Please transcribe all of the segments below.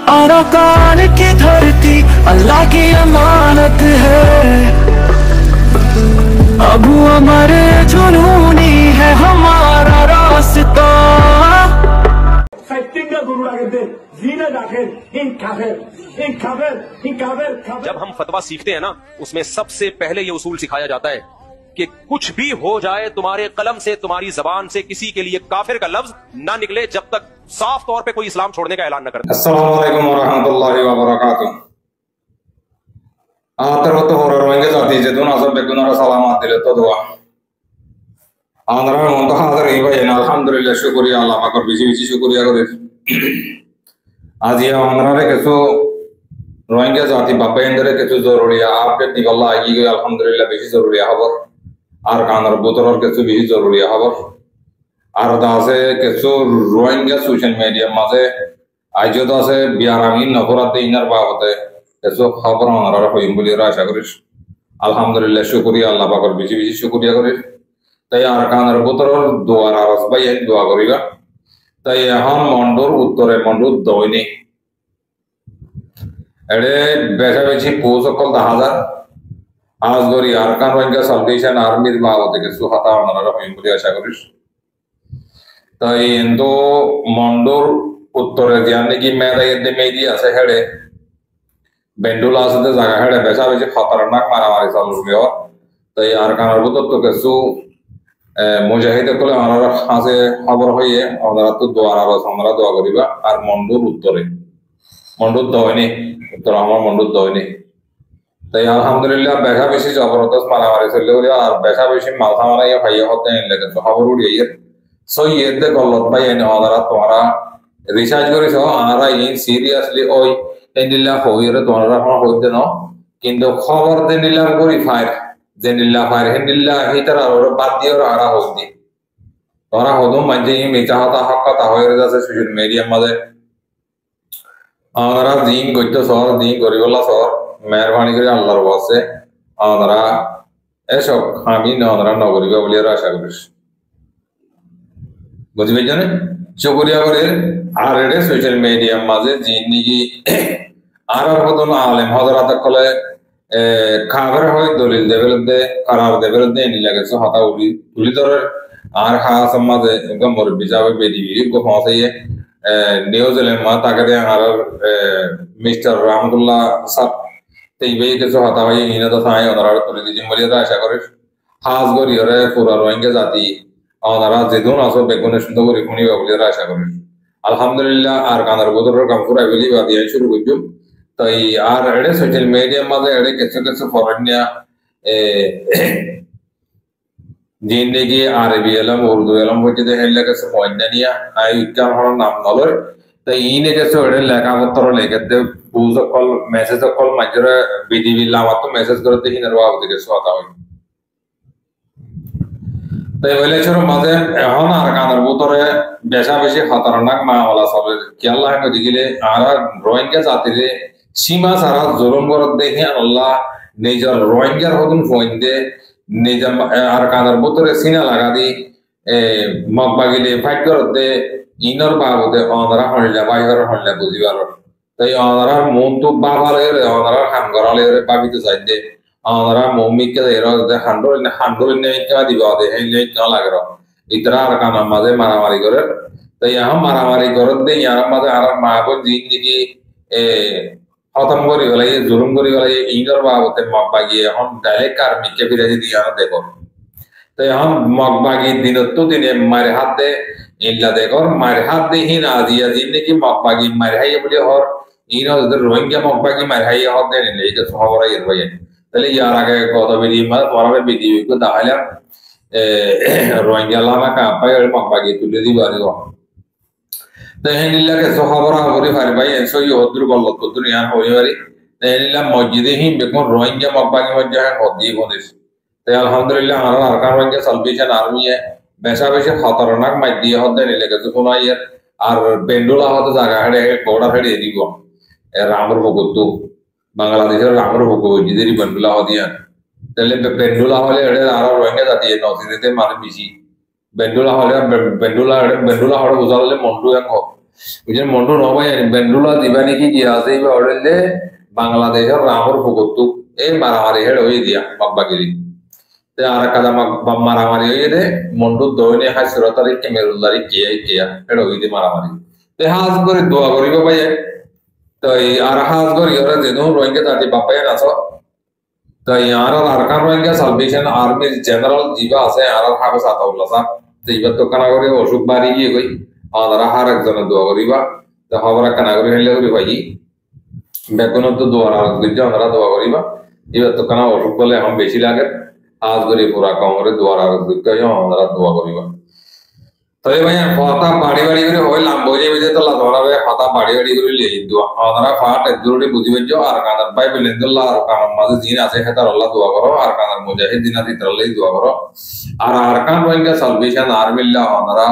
Arakan की धरती अल्लाह की अमानत है। अबू अमर जुनूनी है हमारा रास्ता। जब हम फतवा सीखते हैं ना, उसमें सबसे पहले ये उसूल सिखाया जाता है कि कुछ भी हो जाए, तुम्हारे कलम से, तुम्हारी जबान से किसी के लिए काफिर का लफ्ज ना निकले जब तक साफ तौर पे कोई इस्लाम छोड़ने का ऐलान न करे। अस्सलामु अलैकुम वरहमतुल्लाहि वबरकातुहू। आतरवत होररोंगे जाती जदुन आसब बेगुनारा सलामत दिले तो दुआ आंध्रा में हाजिर ही भाई अल्हम्दुलिल्लाह शुक्रिया अल्लाह पाकर बिजी शुक्रिया करे आज ये आंध्रा रे केसो रोहिंग्या जाति बापे इंदरे केसो जरूरी है आपके निकल्ला आएगी कि अल्हम्दुलिल्लाह बेसी जरूरी है खबर आर कानर बुतर और केसो बेसी जरूरी है खबर आर दासे केसो रोहिंग्या सोशल मीडिया मासे आजो दासे बियारामी नफरत इनर बाबते केसो खबर आंध्रा रे होइम बोली आशा करिस अल्हम्दुलिल्लाह शुक्रिया अल्लाह पाकर बिजी शुक्रिया करे তাই আর কানার বুতরর দোয়ার আরজ বাই দোয়া করিবা তাই এখন মন্ডর উত্তরে মন্ডর দইনি এড়ে বেশা বেশি পোসকল 10000 আজ গরি আর কান রোহিঙ্গা সালভেশন আর্মির বাবদ কিছু হাতা ওনারা হইম বলে আশা করিস তাই এন্ড মন্ডর উত্তরে জানে কি মেদায় দে মেদি আছে হেড়ে বেন্ডুলা আছে জায়গা হেড়ে বেশা বেশি খতরনাক মারামারি চালু হইও তাই আর কানার বুতর তো কিছু মুজাহিদ কলে আমরা হাসে খবর হইয়ে আমরা তো দোয়ার আরজ আমরা দোয়া করিবা আর মন্ডুর উত্তরে মন্ডুর দয়নি উত্তর আমার মন্ডুর দয়নি তাই আলহামদুলিল্লাহ বেশা বেশি জবরদস্ত মারামারি চললে বলে আর বেশা বেশি মাথা মারাইয়া ভাইয়া হতে লাগে তো খবর উড়িয়ে সই এতে গলত ভাই এনে আমরা তোমরা রিসার্চ করেছ আমরা ইন সিরিয়াসলি ওই এন্ডিল্লা হইরে তোমরা হইতে না কিন্তু খবর দেন নিলাম করি fire Zenillah farhendillah hitara or badia or ara hodi. Tora hodum manje mitahata hakata hoyre jase social media made. Amara din goito sor din goribola sor meherbani kore Allahor wase amara esob ami nodra nogoriba boli asha korish. Bujhibe jane shukriya kore ar ede social media maze jinni ki ara hodum alim hadarat kole খাবার হয় দলিল দেবেলদে কারার দেবেলদে নি লাগে so হাতা উলি ধরে আর হা সমাজে একদম মর বিজাবে বেদিবি কো ফাসাইয়ে নিউজিল্যান্ড মা তাকে আর মিস্টার রহমতুল্লাহ সাহেব তেইবে কে সো হাতা হয় ইনা তো সাই ওনারা তুলি দিজি মরিয়া আশা করে খাস গরি ওরে পুরা রোহিঙ্গা জাতি ওনারা যেদুন আসো বেগুনে সুন্দর করে খুনি বলি আশা করে আলহামদুলিল্লাহ আর কানার বদরের কাম পুরা বলি বাদিয়া শুরু করব তাই আর এড়ে সোশ্যাল মিডিয়া মাঝে এড়ে কিছু ফরেনিয়া জিন্দেগি আরবি এলাম উর্দু এলাম হচ্ছে হেলে কিছু পয়দানিয়া আই ইকাম হর নাম নলর তাই ইনে কিছু এড়ে লেখাপত্র লেখে দে বুঝ কল মেসেজ কল মাজরে বিডিবি লামাত মেসেজ করে দেখি না বাবু দিকে কথা হয় তাই বলে ছোট মাঝে এখন আর কানার ভিতরে বেশা বেশি খতরনাক মামলা চলে কি আল্লাহ দিলে আর রোহিঙ্গা জাতিরে সীমা ছাড়া জুলুম করত দেখি আল্লাহ নিজের রোহিঙ্গার হতুন ফোন দে নিজের আর কানার ভিতরে সিনা লাগা দি মগবাগিলে ফাইট করত দে ইনর বাবদে অনরা হইলা বাইরে হইলা বুঝিবার তাই অনরা মন তো বাবারে অনরা হাম গরালে বাবিতে যাই দে অনরা মমিকে এরা দে হান্ডল নে কা দিবা দে হেলে কা লাগর ইতরা আর কানা মাঝে মারামারি করে তাই আম মারামারি করত দে ইয়ার মাঝে আর মাগো জিন্দেগি খতম করি গেলে জুলুম করি গেলে ইনর বাবতে মগবাগি এখন ডাইরেক্ট আর মিকে ফিরে দিয়া দেখো তো এখন মগবাগি দিনত দিনে মারে হাত দে ইল্লা দেখো মারে হাত দে হিন আজিয়া জিন্দেগি মগবাগি মারে হাইয়া বলি হর ইন রোহিঙ্গা মগবাগি মারে হাইয়া হত দে নিলে এটা খবর আইর ভাই তাহলে ইয়ার আগে কত বেদি মানে পরাবে বেদি কো দাহাইলাম রোহিঙ্গা লামা কা পাই মগবাগি তুলে দিবারি তেহেনিল্লা কে খবরা হরি ফারি ভাই এসো ইহদুর গল্লত কুদুর ইয়ান হই পারি তেহেনিল্লা মসজিদে হিম বেকন রোহিঙ্গা মগবাগি মধ্যে হদি বনিস তে আলহামদুলিল্লাহ আর আরকান রোহিঙ্গা সালভেশন আর্মি এ বেশা বেশি খতরনাক মাইদি হদে নিলে কে তো কোনাই আর বেন্ডুলা হতে জায়গা হেড়ে বর্ডার হেড়ে দিব রামর বকুতু বাংলাদেশের রামর বকু জিদেরি বেন্ডুলা হদিয়া তাহলে বেন্ডুলা হলে এড়ে আর রোহিঙ্গা জাতি নসিদেতে মানে বেশি বেন্ডুলা হলে বেন্ডুলা হলে বুঝালে মন্ডু এক বুঝলেন মন্ডু নবাই বেন্ডুলা দিবানি কি গিয়া আছে এই অর্ডারলে বাংলাদেশের রামর ফুকতু এই মারামারি হেড হয়ে দিয়া বাব্বাগিরি তে আর কাদা মারামারি হয়ে দে মন্ডু দইনে হাই সুরতারি কেমেরুল্লারি কিয়া হেড হয়ে দি মারামারি তে হাজ করে দোয়া করিব ভাই তো আর হাজ করি ওরা যেন রোহিঙ্গা জাতি বাপায় নাছো তো আর আরকান রোহিঙ্গা সালভেশন আর্মির জেনারেল জিবা আছে আর হাফেজ আতাউল্লাহ সাহেব তো এবার তো কানা করে অসুখ বাড়ি গিয়ে গই আমরা হার একজনের দোয়া করিবা তো খবরা কানা করে হইলে করি ভাই বেতনত তো দোয়ার আর দুইটা আমরা দোয়া করিবা এবার তো কানা অসুখ বলে এখন বেশি লাগে আজ করে পুরা কমরে দোয়ার আর দুইটা আমরা দোয়া করিবা তবে ভাই কথা বাড়ি বাড়ি করে হইলাম বইরে বুঝে তো লাভাবে কথা বাড়ি বাড়ি করে লিয়ে দোয়া আমরা ফাট একজোড়ি বুঝিবে যে আর কানার পাই বিলেন্দুল্লাহ আর কানার মাঝে দিন আছে হেতার আল্লাহ দোয়া করো আর কানার মুজাহিদ দিন আছে তার আল্লাহ দোয়া করো আর আরকান রোহিঙ্গা সালভেশন আর্মিল্লাহ আমরা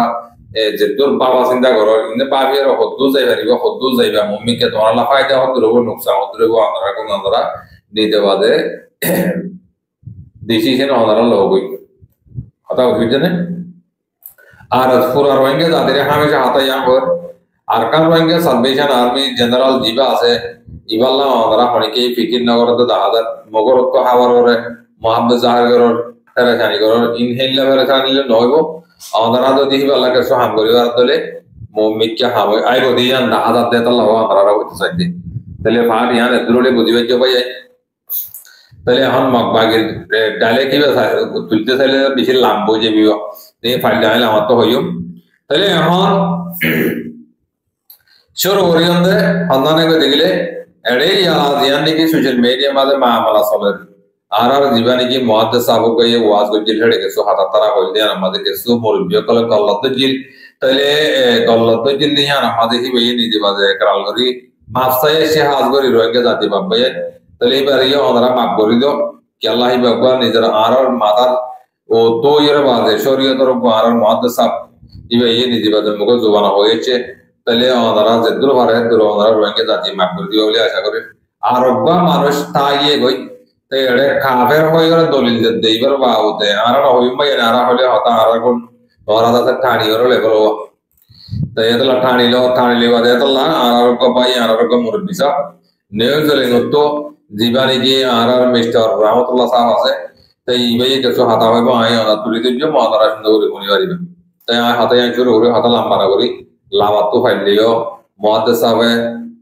যে তোর বাবা চিন্তা করো কিন্তু পাবি আর হদ্দু যাইবা মম্মিকে তোমার আল্লাহ ফায়দা হদ্দুর হবো নুকসান হদ্দুর হবো আমরা কোন আমরা নিতে বাদে ডিসিশন আমরা লবই কথা বুঝতে না আর পুরা রোহিঙ্গা যাদের হামেশা হাতাই আঙ্গর Arakan Rohingya Salvation Army general জিবা আছে ইবাল্লা আমরা অনেকেই ফিকির নগরতে দেখা যায় মগরত হাওয়ার করে মোহাম্মদ জাহাঙ্গীর ফেরেশানি করো ইনহেল্লা ফেরেশানি নইব আমরা যদি হিবাল্লা কিছু হাম করিবার দলে মমিককে হাম আইব দিয়ান দেখা যাতে তাল্লাহ আমরা হইতে চাই তাহলে ভাব ইয়ান এদুরে বুঝিবে যে ভাই তাহলে এখন মগবাগের ডালে কিবা তুলতে চাইলে বেশি লাভ বুঝে বিব এই ফাইল ডাইলে আমার তো হইম তাহলে এখন শুরু করি আমাদের সন্ধানে দেখলে এড়ে জিয়ান নাকি সোশ্যাল মিডিয়া মাঝে মামলা চলে আর জীবা নাকি মহাদ্দেশ সাবক গিয়ে ওয়াজ গজিল হেড়ে গেছো হাতার তারা হইলে আমাদের কিছু মুরব্বী কলে গল্লত জিল তাহলে গল্লত জিল নিয়ে আমাদের কি বেয়ে নিজে বাজে কাল করি মাফসাই এসে হাজ করি রোহিঙ্গা জাতি বাব্বাই তাহলে এবার ইয়ে ওনারা মাফ করি দো কি আল্লাহ বাবা নিজের আর মাথার ও তো ইয়ের বাজে শরীয়তের আর মহাদ্দেশ সাব ইবে ইয়ে নিজে বাজে মুখ জোবানা হয়েছে তাহলে ওনারা যেদুর পারে দূর ওনারা রোহিঙ্গা জাতি মাফ করে দিবে বলে আশা করি আর মানুষ তাইয়ে গই তাই এড়ে কাফের হয়ে গেলে দলিল দেইবার বাউতে আর হইম ভাই আর হলে হতা আর কোন ওরা তাতে ঠানি ওর লেভেল তাই এতলা ঠানিলে বাদে এতলা আর কো ভাই আর কো মুরব্বি সাহ নিউজিল্যান্ড তো জীবানি কি আর মিস্টার রহমতুল্লাহ সাহেব আছে তাই ভাই কিছু হাতা হইব আই ওরা তুলি দিব মাদারা সুন্দর করে শুনি পারিবে তাই হাতে শুরু করে হাতা লম্বা না করি লামাত তো ফাইলিও মুহাদ্দিস সাহেব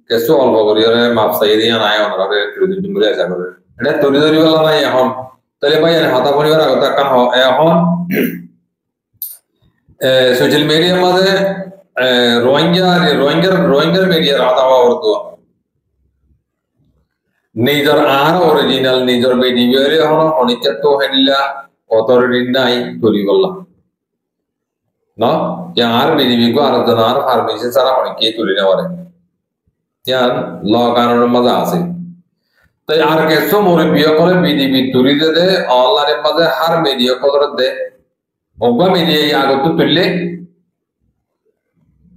কিছু অল্প করি মাপসাই দিয়া নাই ওনারা তুলি দিব বলে আশা করে এটা তৈরি বেলা নাই এখন তাহলে ভাই হাতা পরিবার কথা কান এখন সোশ্যাল মিডিয়ার মাঝে রোহিঙ্গার মিডিয়ার হাতা হওয়ার তো নিজের আর অরিজিনাল নিজের ভিডিওরে এখন অনেকে তো হেনিলা অথরিটি নাই তৈরি করলাম না আর বিডিবি কো আর জানার ফার্মেসি ছাড়া অনেকেই তুলে নেওয়ারে ল কানুনের মাঝে আছে তাই আর কিছু মুরব্বী করে বিডিবি তুলি দে অনলাইনের মাঝে হার মিডিয়া করে দে অব্বা মিডিয়া আগত তুললে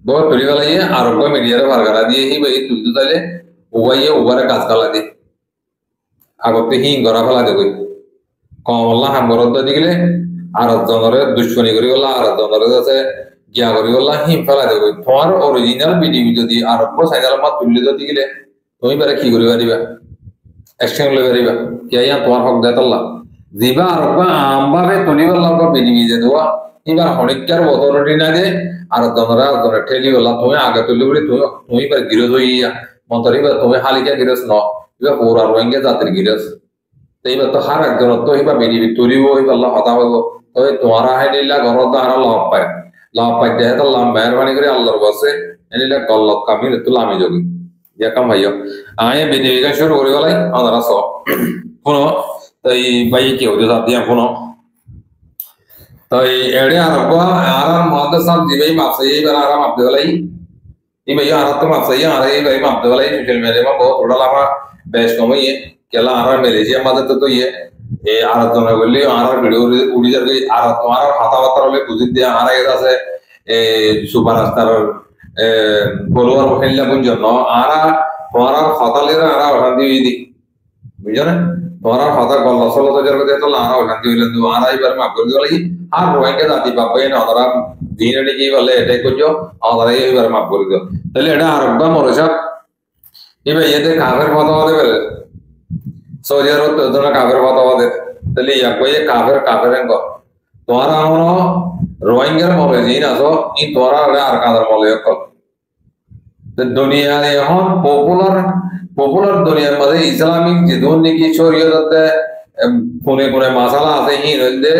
বহু তুলি গেলে আর অব্বা মিডিয়ার ভারগারা দিয়ে হি ভাই তুলতে চাইলে উবাইয়ে উবারে কাজ কালা দে আগতে হিং গড়া ফেলা দে কই কমল্লা হামগরত দিগলে আর জনরে দুশ্মনী করি গলা আর জনরে আছে গিয়া করি গলা হিম ফেলা দে কই তোমার অরিজিনাল বিডিবি যদি আর অব্বা সাইনাল মা তুললে যদি গেলে তুমি বারে কি করি পারিবা এক্সচেঞ্জ লই পারিবা কিয়া তোমার হক দেতাল্লাহ জিবা আর আমভাবে তুলিবার লগ বিনিমি যে দোয়া এবার অনেকটার অথরিটি না দে আর জনরা জনে ঠেলি গলা তুমি আগে তুলি বলে তুমি বার গিরজ হইয়া মন্তরিবা তুমি হালিকা গিরজ ন এবার পুরা রোহিঙ্গা জাতির গিরজ তো এবার তো হার একজন তো এবার বিনিমি তুলিব এবার আল্লাহ হতা হইব তবে তোমারা হাইলিলা ঘরত আর লাভ পাই দেহে তো লাভ মেহরবানি করে আল্লাহর বসে এনিলা গল্লত কামিল তুলামি যোগী কাম ভাইও আয় বিনিয়োগ শুরু করে গেলাই আমরা সব কোনো তাই ভাই কি হতে দিয়া কোনো তাই এড়ে আর মহাদেশ সাহেব দিবেই মাপসাই এবার আরাম আপনি গেলাই এই ভাই আর তো মাপসাই আর এই ভাই মাপতে গেলাই সোশ্যাল মিডিয়া में बहुत थोड़ा लामा बेस कम ही केला आरा मलेशिया मदद तो ये ए আর জন বললি আর ভিডিও উড়ি যাবে আর তোমার হাতা বাতা হলে বুঝি দিয়া আর এর আছে এ সুপারস্টার ফলোয়ার খেললা বুঝছো না আর তোমার হতালের আর অশান্তি হইদি বুঝছো না তোমার হতা গল্লা চলো তো যার কথা তো আর অশান্তি হইলেন তো আর এইবার মাফ করে দিলাই আর রোহিঙ্গা জাতি বাবাই না ওরা দিনে কি বলে এটাই করছো আমাদের এইবার মাফ করে দিও তাহলে এটা আরব্বা মরসা এবার এদের কাফের ফতোয়া দেবে সৌদি আরব তোরা কাফের ফতোয়া দে তাহলে ইয়াকয়ে কাফের এঙ্গ তোরা আমরা রোহিঙ্গার মলে জিন আসো ই তোরা আর কাদের মলে কল দুনিয়া এখন পপুলার দুনিয়ার মধ্যে ইসলামিক যে দুর্নীতি শরীয়তে কোনে কোনে মাসালা আছে হি রইলে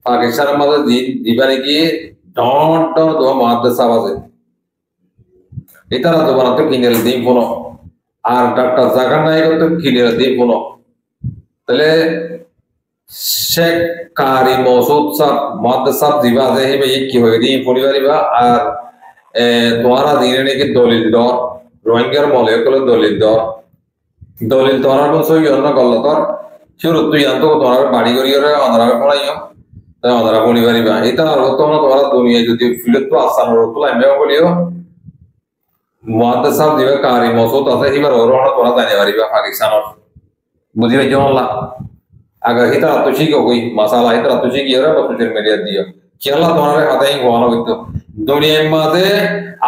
পাকিস্তানের মধ্যে দিবা নাকি ডট দো মাদ্রাসা আছে এটারা তো বানাতে কিনে দিই কোনো আর ডাক্তার জাকার নায়ক তো কিনে দিই কোনো তাহলে শেখ কারি মসুদ সাহেব মাদ্রাসা দিবা আছে হে ভাই কি হয়ে দিই পরিবারিবা আর তোরা দিনে নাকি দলিল দর রোহিঙ্গার মলে কলে দলিল তোরা বসই অন্য গল্ল তোর শুরু তুই আনতো তোরা বাড়ি করিয়ে অন্ধারা পড়াইও তাই অন্ধারা পরিবারিবা এটা আর তোমরা তোরা দুনিয়ায় যদি ফিলত তো আসান রতুল আইমেও বলিও মাদ্রাসা দিবা কারি মসুদ আছে এবার ওরা তোরা জানি পারিবা পাকিস্তানের বুঝি পাইছো আল্লাহ আগে হিতা তো শিখো কই মাসালা হিতা তো শিখিয়ে রে সোশ্যাল মিডিয়া দিও খেলা তোমার হাতে গোয়ানো হইতো দুনিয়ার মাঝে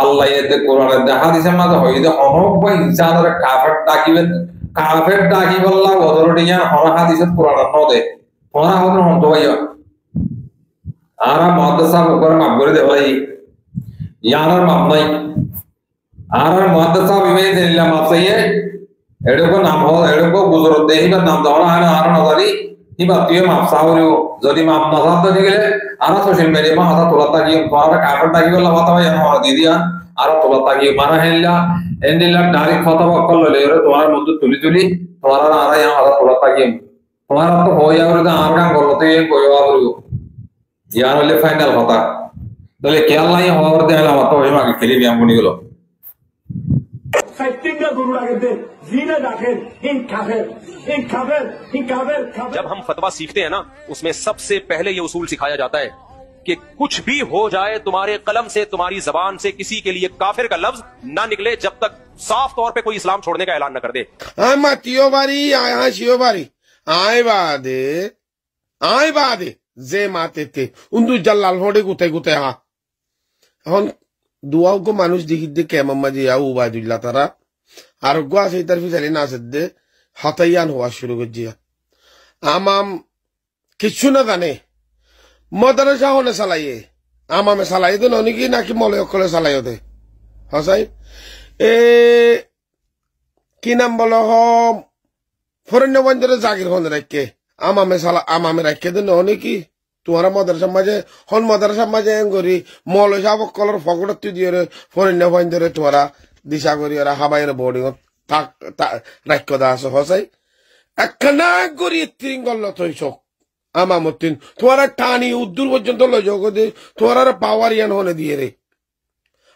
আল্লাহ এতে কোরআনের দেখা দিছে মাঝে হইতে অনক বা ইনসানের কাফের ডাকি বললা অথরিটি জ্ঞান হরা হাদিসে কোরআনের নদে হরা হতে হন্ত ভাইয়া আর মাদ্রাসা উপর মাপ করে দে ভাই ইয়ার মাপ নাই আর মাদ্রাসা বিমে দিলা মাপ চাইয়ে এডকো নাম হল এডকো বুজুর্গ দেহিবার নাম দেওয়া হয় না আর নজারি ইবা তুই মাপ চাওরিও যদি মাপ না চাতে গেলে আর সোশ্যাল মিডিয়া মা হাতা তোলা তাকিয়ে তোরা কাফের ডাকি বললা কথা ভাই আমার দিদিয়া আর তোলা তাকিয়ে মারা হেল্লা এন্ডিলা ডাইরেক্ট ফতোয়া কল লইলে তোমার মধ্যে তুলি তোরা আর হাতা তোলা তাকিয়ে তোমার তো হই আর আর গান করতে কইও আবরু ইয়ার হলে ফাইনাল কথা তাহলে কেয়াল্লাই হওয়ার দেলা মত ওই মাকে খেলি বিয়ামনি গুলো जब हम फतवा सीखते हैं ना उसमें सबसे पहले ये उसूल सिखाया जाता है कि कुछ भी हो जाए तुम्हारे कलम से तुम्हारी जबान से किसी के लिए काफिर का लफ्ज ना निकले जब तक साफ तौर पे कोई इस्लाम छोड़ने का ऐलान न कर दे। आए बादे जे माते थे उन्दु जल्लाल होड़े गुते हा हन दुआओं को मानुष दिखिदे केमम्मा जी आऊ बाजुल्ला तारा আর গোয়া সেই তার ফিসালি না সেদে হতাইয়ান হওয়া শুরু করছিয়া আমাম কিছু না জানে মদারসা হনে চালাইয়ে আমামে চালাই দেন অনেকি নাকি মলে অকলে চালাইও দে হসাই কি নাম বলো হম ফরেন্য বন্ধরে জাগির হনে রাখকে আমামে রাখকে দেন অনেকি তোমারা মদারসা মাঝে হন মদারসা মাঝে এঙ্গরি মলে সাব কলর ফকড় তুই দিয়ে ফরেন্য বন্ধরে তোরা দিশা করি ওরা হাবাইয়ের বোর্ডিং রাখ্য দা আছে হসাই একখানা করি তিরিঙ্গল থইছ আমামতিন তোমার টানি উদ্দূর পর্যন্ত লজক দে তোমার পাওয়ার ইয়ান হনে দিয়ে রে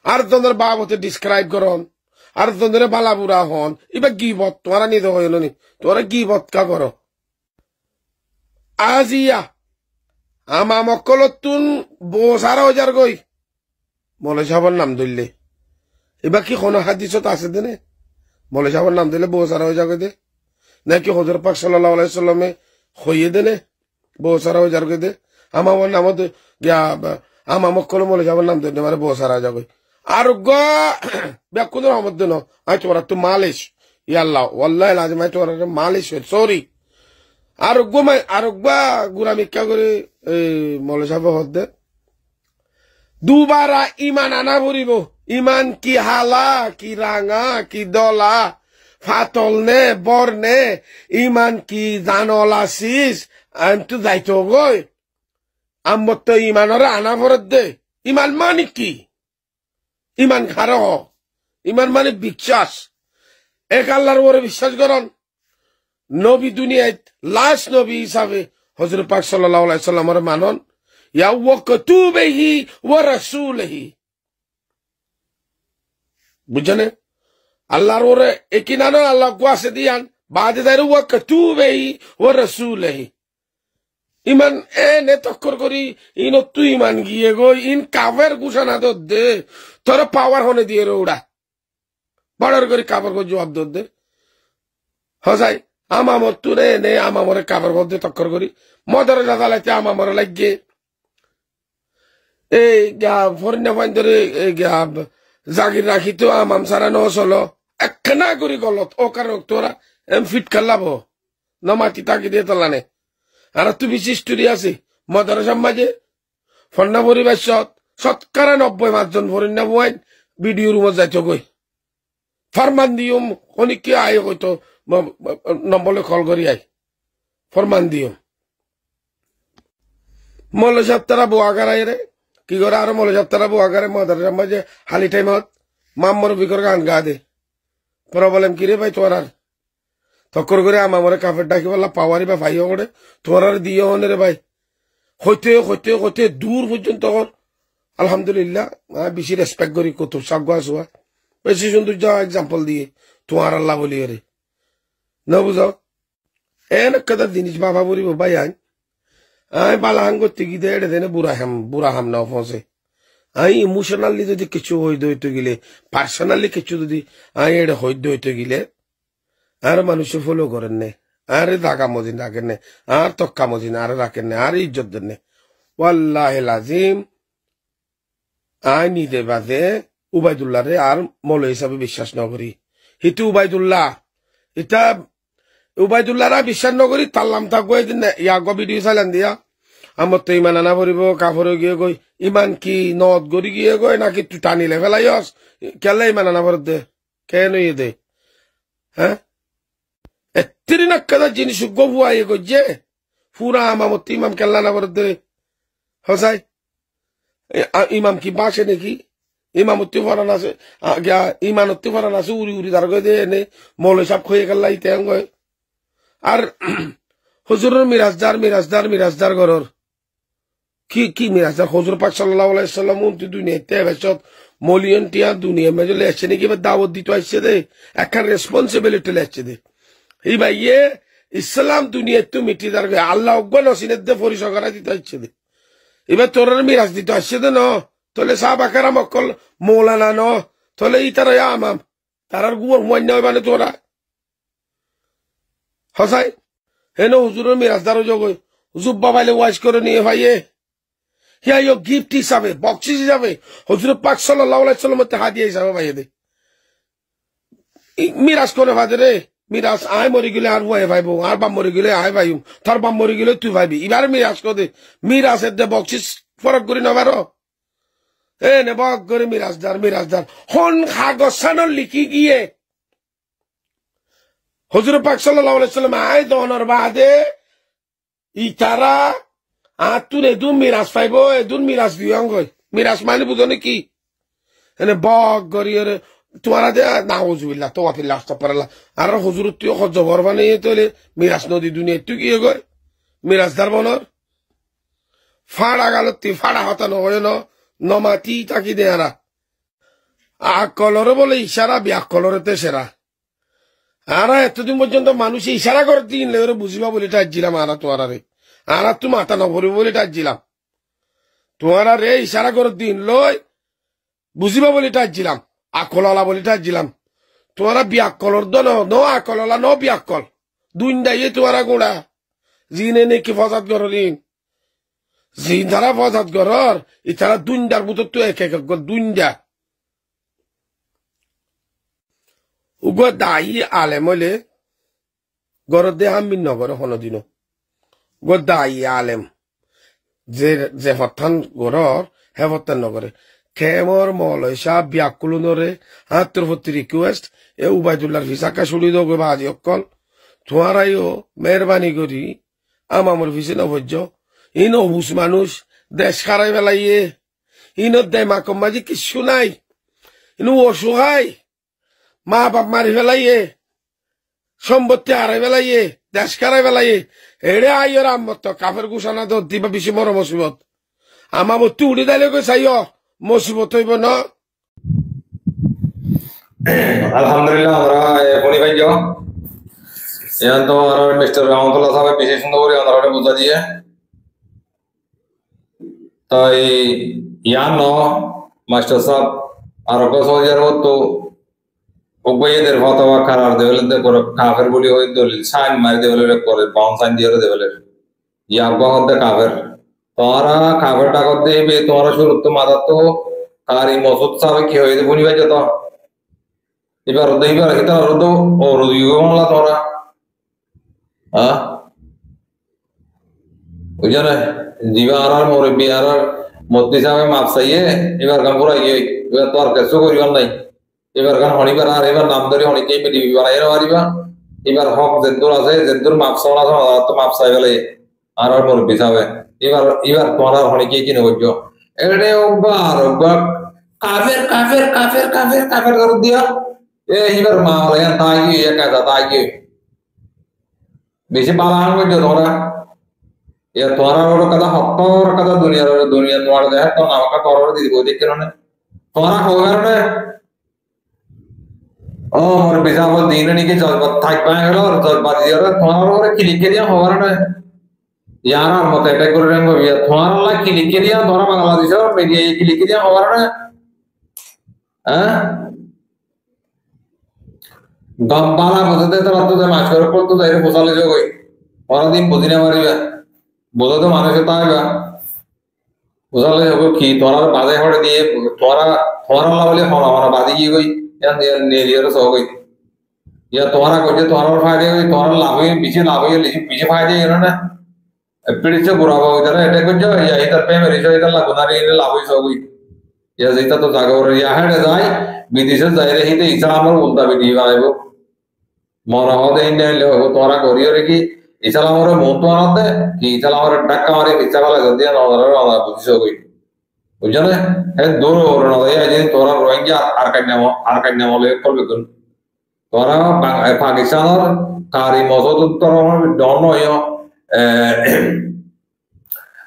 আর তোমাদের বাবতে ডিসক্রাইব করন আর তোমাদের বালাবুরা হন এবার গিবত তোমারা নিতে হইল নি তোরা গিবত কা করো আজিয়া আমামকলতুন 12,000 গই মলে সাবর নাম ধরলে এবার কি কোনো হাদিসত আছে দেনে মলে সাহেবের নাম দিলে 12,000 দে নাকি হযরত পাক সাল্লাল্লাহু আলাইহি সাল্লামে হইয়ে দেনে 12,000 দে আমার নাম গিয়া আমার মক্কল মলে সাহেবের নাম দিলে মানে 12,000 আর গো বেকুন রহমত দেন আই তোরা তো মালিশ ইয়াল্লাহ ওয়াল্লাহি লাজিম আই তোরা মালিশ সরি আর গো গুরামি কা করে মলে সাহেব হদে দুবারা ইমান আনা ভরিব ইমান কি হালা কি রাঙা কি দলা ফাতল নে বর নে ইমান কি জানল আসিস আমি তো যাইতো গই আমার তো ইমানরে আনা ভরত দে ইমান মানে কি ইমান খার ইমান মানে বিশ্বাস এক আল্লাহর উপরে বিশ্বাস করন নবী দুনিয়ায় লাস্ট নবী হিসাবে হযরত পাক সাল্লাল্লাহু আলাইহি সাল্লামের মানন ইয়া ওয়া কুতুবিহি ওয়া রাসূলিহি বুঝনে আল্লাহর ওরে একিনানো আল্লাহ কোয়াসে দিয়ান বাদে দাইরু ওয়া কুতুবিহি ওয়া রাসূলিহি ইমান নে তক্কর করি ইন তুই ইমান গিয়ে গো ইন কাফের ঘোষণা দে তোর পাওয়ার হনে দিয়ে রে ওড়া বড়র করে কাফের কো জবাব দে হসাই আমামর তুরে নে আমামরে কাফের মধ্যে তক্কর করি মদর জালাতে আমামরে লাগে এই ফরিনা ফাইন্দরে জাগির রাখি তো আমাম সারা ন চলো একখানা করি গলত ও কারণ তোরা ফিট খেলাব না মাটি তাকি দিয়ে তোলানে আর তুমি স্টোরি আছে মাদ্রাসার মাঝে ফন্না পরিবেশত শতকরা 90% ফরিনা বুয়াইন ভিডিও রুমত যাইতো গই ফরমান দিয়ম অনেকে আয় হয়তো নম্বরে কল করি আই ফরমান দিয়ম মল সপ্তাহ বুয়াগারাই রে কি করে আর মল সপ্তাহ বুয়াগারে মাদ্রাসার মাঝে হালি টাইমত মাম্মর বিকর গান গা দে প্রবলেম কি রে ভাই তোর আর তকর করে আমার কাফের ডাকি বললা পাওয়ারি বা ভাইও করে তোর আর দিও হনে রে ভাই হইতে হইতে হইতে দূর পর্যন্ত আলহামদুলিল্লাহ বেশি রেসপেক্ট করি কত সাগুয়া সুয়া বেশি সুন্দর যা এক্সাম্পল দিয়ে তোমার আল্লাহ বলি রে না বুঝো এন কদার জিনিস বাবা বলিব ভাই আই বালাহান করতে গিয়ে এড়ে দেনে বুড়া হাম না ফসে আই ইমোশনালি যদি কিছু হইতে গেলে পার্সোনালি কিছু যদি আই এড়ে হইতে গেলে আর মানুষ ফলো করেন নে আর দাগা মজিন রাখেন নে আর তক্কা মজিন আর রাখেন নে আর ইজ্জত দেন নে ওয়াল্লাহ লাজিম আই নিদে বাদে উবাইদুল্লাহ রে আর মৌল হিসাবে বিশ্বাস ন করি হিতু উবাইদুল্লাহ এটা উবাইদুল্লাহরা বিশ্বাস ন করি তাল্লাম থাকবো এদিন ইয়াগ ভিডিও চাইলেন দিয়া আমার তো ইমান আনা ভরিব কাপড়ে গিয়ে গই ইমান কি নদ গড়ি গিয়ে গই নাকি তুই টানিলে ফেলাই কেলে ইমান আনা ভরত দে কেন ইয়ে দে হ্যাঁ এত্তিরি না কাদা জিনিস গবুয়া ইয়ে গজ্জে পুরা আমামত ইমাম কেল্লা না ভরত দে হসাই ইমাম কি বাসে নাকি ইমামতি ফরান আছে ইমানতি ফরান আছে উড়ি উড়ি তার গই দে এনে মৌলে সাপ খয়ে গেল ইতে গয় আর হুজুরের মিরাজদার ঘরের কি মিরাজদার হুজুর পাক সাল্লাল্লাহু আলাইহি সাল্লাম উনতি দুনিয়াতে বেশত মলিয়ন টিয়া দুনিয়া মেজলে এসে নাকি দাওয়াত দিতে আসছে দে একটা রেসপন্সিবিলিটি লেছে দে এই ভাই ইসলাম দুনিয়া তো মিটি দার গে আল্লাহ অজ্ঞান অসিনের দে পরিচয় করা দিতে আসছে দে এবার তোর মিরাজ দিতে আসছে দে ন তোলে সাহাবাকেরা মক্কল মৌলানা ন তোলে ই তারা আমাম তারার গুয়ার মন্য মানে তোরা হসাই হেন হুজুরের মিরাজদারও যোগ জুব্বা বাইলে ওয়াজ করে নিয়ে ভাইয়ে হিয়া ইয়ো গিফট হিসাবে বক্সিস হিসাবে হুজুর পাক সাল্লাল্লাহু আলাইহি সাল্লামের হাদিয়া হিসাবে ভাইয়ে দে মিরাজ করে ভাদে রে মিরাজ আয় মরি গেলে আর ভাই ভাইবো আর বাম মরি গেলে আয় ভাইম তার বাম মরি গেলে তুই ভাইবি এবার মিরাজ করে মিরাজের দে বক্সিস ফরক করি না বারো এ নে বক করে মিরাজদার হন কাগজ লিখি গিয়ে হুজুর পাক সাল্লাল্লাহু আলাইহি সাল্লাম আয় দনর বাদে ইতারা আতুন এদুন মিরাজ পাইবো এদুন মিরাজ দিয়ং গই মিরাজ মানে বুঝো নাকি এনে বক গরিয়ে তোমারা দে নাউজুবিল্লাহ তাওয়াফিল্লাহ আস্তাগফিরুল্লাহ আর হুজুর তুই হজ বরবানে তোলে মিরাজ নদী দুনিয়া তুই কি গয় মিরাজদার বনর ফাড়া গালতি ফাড়া হতানো হয় নমাতি তাকি দে আরা আকলর বলে ইশারা ব্যাকলরতে সেরা আর এতদিন পর্যন্ত মানুষ ইশারা করে দিন ওরা বুঝিবা বলে টাইছিলাম আর তোমার রে আর তুমি মাথা নভরিব বলে টাইছিলাম তোমার রে ইশারা করে দিন লই বুঝিবা বলে টাইছিলাম আকললা বলে টাইছিলাম তোমার ব্যাকলর দ ন আকললা ন ব্যাকল দুইন্দাইয়ে তোমার গোড়া জিনে নাকি ফসাদ করলিন জিন তারা ফসাদ করর ইতারা দুইন্দার বুতর তো এক এক দুইন্দা উগো দায়ী আলেম হইলে গরর দে হামিন নগরে হনদিন গো দায়ী আলেম যে হত্যান গরর হে হত্যান নগরে খেমর মলয় সাহ ব্যাকুলনরে হাতের প্রতি রিকোয়েস্ট এ উবাইদুল্লাহর ভিসাকা শুনি দো বাজি অকল তোমারাইও মেহরবানি করি আমার ভিসে নভজ্য ইন অবুস মানুষ দেশ খারাই বেলাইয়ে ইনত দেয় মাকম মাঝি কিছু নাই ইনু অসহায় মা বাপ মারি ফেলাইয়ে সম্পত্তি হারাই ফেলাইয়ে দেশ কারাই ফেলাইয়ে এড়ে আইয়ের আমত কাফের ঘোষণা তো দিবা বেশি বড় মুসিবত আমার মতো উড়ি দাইলে গো চাইও মুসিবত হইব না আলহামদুলিল্লাহ আমরা ফোনি ভাই যাও এখন তো আমার মিস্টার রহমতুল্লাহ সাহেব বিশেষ সুন্দর করে আমরা বুঝা দিয়ে তাই ইয়ান মাস্টার সাহেব আর কসওয়ার তো ওগয়েদের ফতোয়া কারার দেওয়ালে করে কাফের বলি হই দলিল সাইন মারি দেওয়ালে করে বাউন সাইন দিয়ে দেওয়ালে ইয়া গহদ কাফের তোমারা খাবার টাকা দেবে তোমারা শুরু তো মাথা তো কারি মসুদ সাবে কি হয়েছে বুনি ভাই যত এবার এইবার এটা রোদ ও রোদিগলা তোরা হ্যাঁ ওই জন্য জিবা আর মোরে বিয়ার মধ্যে সাবে মাপ চাইয়ে এবার গান পুরাই গিয়ে এবার তো আর কিছু করিবার নাই এবার গান হনিবার আর এবার নাম ধরে হনিকে মিটি বানাই পারিবা এবার হক জেদ্দুর আছে জেদ্দুর মাপ চাওয়া তো মাপ চাই গেলে আর মোর বিছাবে এবার এবার তোমার আর হনিকে কি নেব এড়ে ওবার ওবার কাফের কাফের কাফের কাফের কাফের করে দিয়া এবার মা হলে তাই কি একা তাই কি বেশি পালা আনবে তোরা ya tuara oro kata hottor kata dunia nuar deh to nama kata oro di bodi kirone tuara hogar ne oh mor bisa bol din ni ke jol bat thak pa gelo or jol bat diora tuara oro kili ke dia hogar ne yara mot eta kore rengo ya tuara la kili ke dia tuara bangladesh or media kili ke dia hogar ne gambala bozate to ratto de mach kore pol to daire bosale jogoi ora din bodina mariba बोलो तो मानो से ताएगा उसाले जो कि तुम्हारा बाजे हट दिए तुम्हारा लावले होना हमारा बाजी की कोई या नेरियर सो गई या तुम्हारा कुछ तुम्हारा फायदे हुई तुम्हारा लाभ हुई पीछे फायदे है ना पीछे से बुरा हुआ इधर ऐसे कुछ या इधर पे मेरी जो इधर लागुनारी इधर लाभ हुई सो गई या इधर तो जागा और या है डिजाइन विदेश से जाए रही तो इस्लाम और उल्टा भी नहीं वाले वो मोरा होते इंडियन लोग तुम्हारा कोरियर की इसाला मोरे मोंतो आते कि इसाला मोरे टक्का मारे पिच्चा वाला गद्दिया ना वाला बुझो कोई बुझने है दो और ना ये जिन तोरा रोहिंग्या आर्कन्या ले पर बिकुन तोरा पाकिस्तान और कारी मौजूद तोरा डोनो यो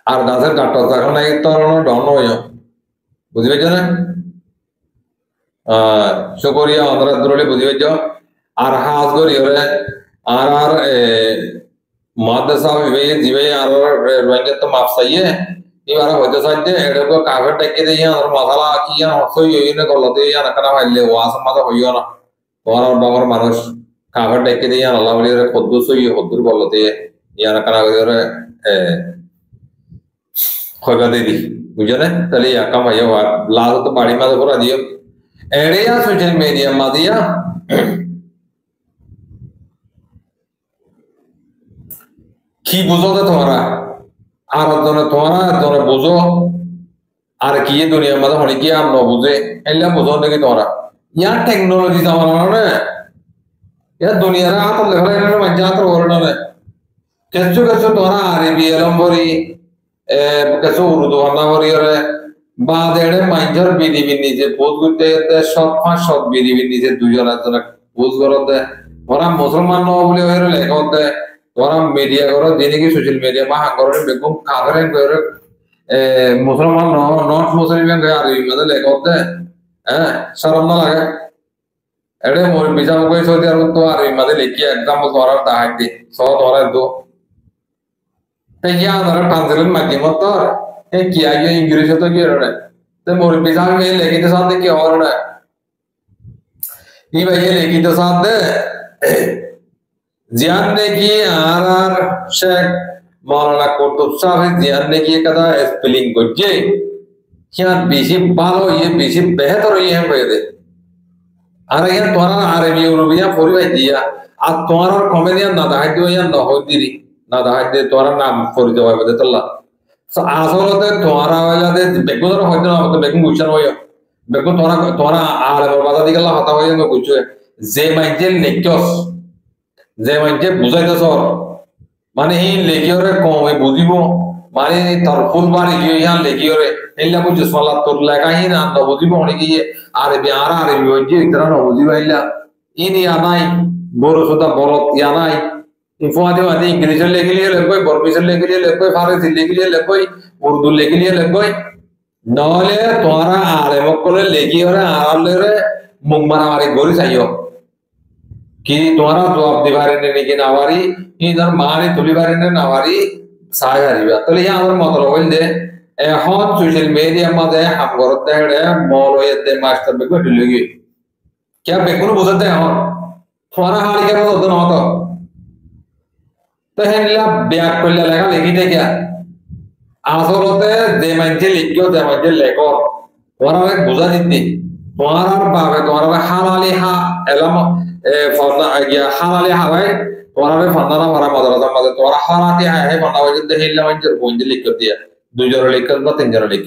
আর দাসের কাটটা তখন নাই তরণ ডন হইও বুঝবে না শুকরিয়া আমরা দরলে বুঝবে যে আর হাজ করি ওরে আর मादसा विवेक जीवे यार रंगे तो माफ सही है ये बारा होते साथ एडे को काफे टेके दे यार और मसाला की यार हसो ये ने गलते यार करा वाले वास मादा होयो ना और बाबर मानुष काफे टेके दे यार अल्लाह वाले रे खुदुस ये खुदुर गलते यार करा रे होगा दे दी बुझने तले या कम है यार लाल तो बाड़ी में तो पूरा दियो एडे या सोशल मीडिया मादिया কি বুঝো তোমরা আর তোমরা বুঝো আর কি দুনিয়ার মধ্যে হনে কি আর ন বুঝে এলা বুঝো নাকি তোমরা ইয়ার টেকনোলজি জামানা না ইয়ার দুনিয়ার আত লেখা এর মজা তো ওরনা না কিছু তোমরা আরবি এলম্বরি কিছু উর্দু আনাবরি রে বাদেড়ে মাইজর বিদিবি নিজে বোধ করতে সব পাঁচ সব বিদিবি নিজে দুজন একজন বুঝ করতে ওরা মুসলমান ন বলে হইরে লেখা হতে তোরা মিডিয়া করো যিনি কি সোশ্যাল মিডিয়া মা হাঙ্গরের বেগম কাগরেন করে মুসলমান নট মুসলিম কে আর ইমাদে লেখতে হ্যাঁ শরম না লাগে এডে মোর বিজা কই সৌদি আরব তো আর ইমাদে লেখি একদম তোরা দাহাইতি সো তোরা দো তে ইয়া ধর ট্রান্সলেট মাধ্যম তো এ কি আগে ইংলিশ তো কি রে তে মোর বিজা মে লেখিতে সাথে কি और না ই ভাই লেখিতে সাথে जियान ने की आर शेख मौलाना कुतुब साहब जियान ने की कदा स्पेलिंग को जे क्या बेसी बालो ये बेसी बेहतर ये है बेदे अरे ये तोरा अरबी उर्दूया पूरी भाई दिया आ तोरा कॉमेडियन ना दाह दियो या न हो दिरी ना दाह दे तोरा नाम पूरी जवाब दे तल्ला सो आसोलते तोरा वाला दे बेगुदर हो ना तो बेगुन गुछन होयो बेगुन तोरा आले बरबादा दिगला हता होयो में कुछ जे माइजेल नेक्योस যে মানে বুঝাইতেছ মানে এই লেখিওরে কমে বুঝিব মানে তার ফুল বাড়ি গিয়ে ইহান লেখিওরে এলা বুঝিস মালা তোর লেখাই না না বুঝিব অনেক গিয়ে আরবি হইছে ইতরা না বুঝিব এলা ইনি আনাই বড় সুদা বড় ইয়ানাই ইনফোয়াদে মানে ইংলিশে লেখিলে লেখই বরবিশে লেখিলে লেখই ফারসি লেখিলে লেখই উর্দু লেখিলে লেখই নহলে তোরা আরে মকলে লেখিওরে আরলেরে মুখ মারামারি গরি চাইও कि तुम्हारा जवाब दिवारे ने लेकिन आवारी इधर मारे तुलिवारे ने नावारी सायरी बात तो यहाँ अगर मतलब बोल दे हॉट सोशल मीडिया में दे हम करते हैं मॉल ये दे मास्टर बेको डिलीगी क्या बेको न बुझते हैं तुम्हारा हाल क्या होता ना तो है निला ब्याक को ले लेगा लेकिन क्या আসলতে যে মানুষে লিখিও যে মানুষে লেখো ওরা বোঝা দিতে তোমার বাবে তোমার হালালি হা এলাম হালালি হাওয়াই তোমার ফন্দানা ভরা মাদ্রাসার মাঝে তোমার হালাতি হায় ফন্দা হয়ে যদি হিল্লা মানুষের বইতে লিখ দিয়া দুইজনের লিখ বা তিনজনের লিখ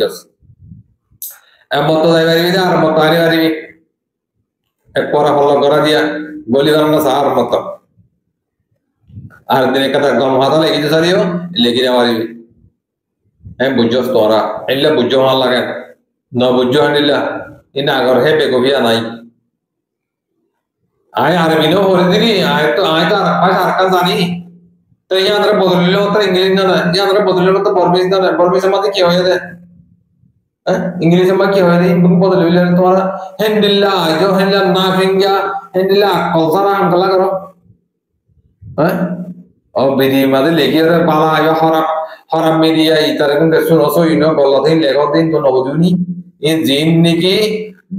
মত যাইবারি আর মত আনি পারিবি এক পরা হল করা দিয়া বলি না সার মত আর দিনে কথা গম হাতা লেগে সারিও লেগে না পারিবি বুঝছস তোরা এলে বুঝছো ভাল লাগে ন বুঝছো আনিলা ইনা আগর হে বেগবিয়া নাই আয় আরবিনো বলে দিনি আয় তো আর ভাষা জানি তো ইয়াদের বদলিলে তো ইংলিশ না ইয়াদের বদলিলে তো বর্মিস না বর্মিসের মধ্যে কি হয়ে যায় इंग्लिश में क्या है तुम बदल ले तुम्हारा हैंडिला जो हैंडला ना फिंगा हैंडिला कौसारा अंकला करो हैं और विधि मादे लेके रे बाला आयो हराम मीडिया इतर कुन सुनो सो इनो बोला दिन लेगो दिन तो नबुनी इन जिन निकी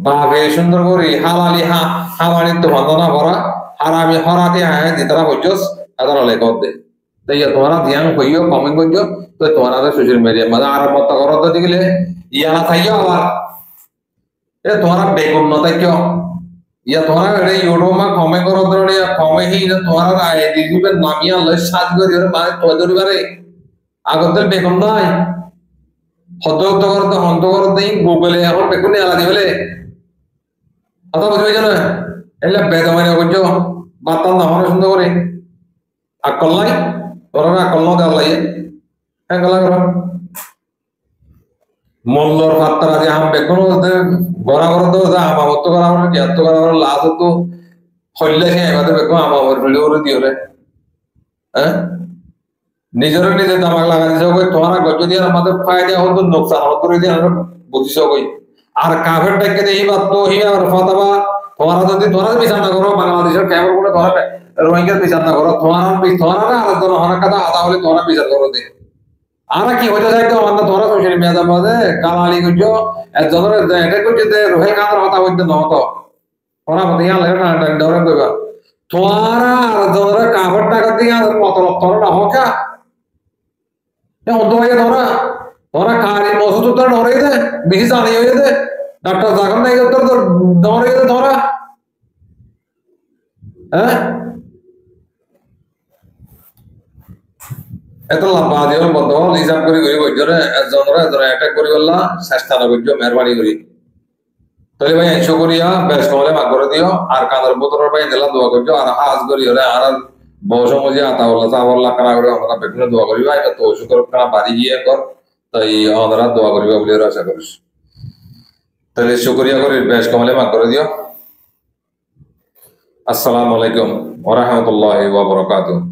बागे सुंदर गोरी हालाली हावानी तो बंदना भरा हरामी हराते आए जितना होजस अदर लेगो दे तो ये तुम्हारा ध्यान होइयो कमेंट करियो तो तुम्हारा सोशल मीडिया में आराम मत करो तो दिखले ইয়ালা থাইও আবার এ তোমারা বেগুন নতাই কিয় ইয়া তোমারা এড়ে ইউটিউব কমে করো ধরে কমে হি তোমারা আইডি দিবে নামিয়া লয় সাজ করি ওরে মানে তো ধরিবারে আগতে বেগুন নাই হত করতে গুগলে এখন বেগুন আলা দিবেলে কথা বুঝবে জানো এলে বেদমানি কইছো বাতাল না হন সুন্দর করে আকল নাই তোরা আকল না দেওয়া লাগে হ্যাঁ গলা করো মল্লর ফাত্তারা যে আম বেগুন গড়া করে তো আমাবত করা হলো জ্ঞাত করা হলো লাভ তো হইলে সে এবারে বেগুন আমাবর ভিডিও করে দিওরে হ্যাঁ নিজের নিজে দামাগ লাগা দিছো কই তোমারা গজ দিয়ে আমাদের ফায়দা হতো নোকসান হতো দিয়ে আমরা বুঝিছো কই আর কাফেরটাকে এই বাত তো হি আর ফাতাবা তোমারা যদি তোরা বিচার না করো বাংলাদেশের কেবল করে তোরা রোহিঙ্গার বিচার না করো তোমারা আর তোরা হরার কথা আদা হলে তোরা বিচার করো দে আরা কি হইতে যাইতো আমরা তোরা সোশ্যাল মিডিয়ার মধ্যে কালালি কইছো একজনের এটা কইছে যে রোহিঙ্গার কথা হইতে নতো ওরা মতে ইয়া লাগে না ডরে কইবা তোরা আর তোরা কাপড় টাকা দিয়া মতলব তোরা না হোকা এ অন্ত ভাই তোরা কারি মসুদ তো ডরে দে বেশি জানি হয়ে দে ডাক্তার জাগান নাই তোর ডরে দে তোরা হ্যাঁ এত লম্বা দিও বন্ধ হিসাব করে কইজরে একজনরা অ্যাটাক করি বললা চেষ্টা না কইজো মেহরবানি করি তাহলে ভাই এনশো করিয়া বেশ কমলে মাগ করে দিও আর কাঁদর বোতলের ভাই দিলা দোয়া করিও আর হাজ করি হলে আর বসো মজি আতাওয়াল্লা সাওয়াল্লা কানা করে আমরা বেগুনে দোয়া করিবা এটা তো শুকর কানা বাড়ি গিয়ে কর তাই আমরা দোয়া করিবা বলে আশা করিস তাহলে শুকরিয়া করে বেশ কমলে মাগ করে দিও আসসালামু আলাইকুম ওয়া রাহমাতুল্লাহি ওয়া বারাকাতুহু